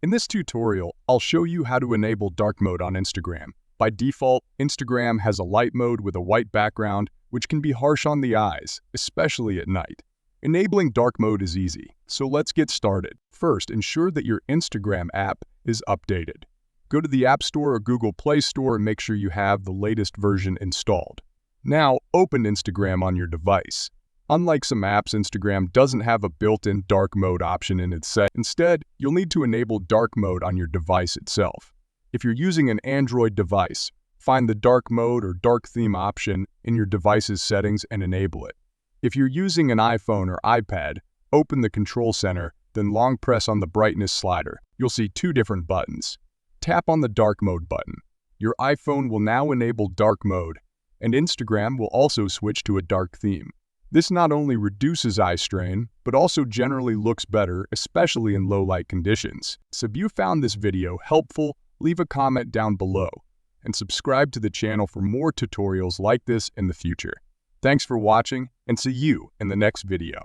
In this tutorial, I'll show you how to enable dark mode on Instagram. By default, Instagram has a light mode with a white background, which can be harsh on the eyes, especially at night. Enabling dark mode is easy, so let's get started. First, ensure that your Instagram app is updated. Go to the App Store or Google Play Store and make sure you have the latest version installed. Now, open Instagram on your device. Unlike some apps, Instagram doesn't have a built-in dark mode option in its set. Instead, you'll need to enable dark mode on your device itself. If you're using an Android device, find the dark mode or dark theme option in your device's settings and enable it. If you're using an iPhone or iPad, open the Control Center, then long press on the brightness slider. You'll see two different buttons. Tap on the dark mode button. Your iPhone will now enable dark mode, and Instagram will also switch to a dark theme. This not only reduces eye strain, but also generally looks better, especially in low-light conditions. So if you found this video helpful, leave a comment down below, and subscribe to the channel for more tutorials like this in the future. Thanks for watching, and see you in the next video.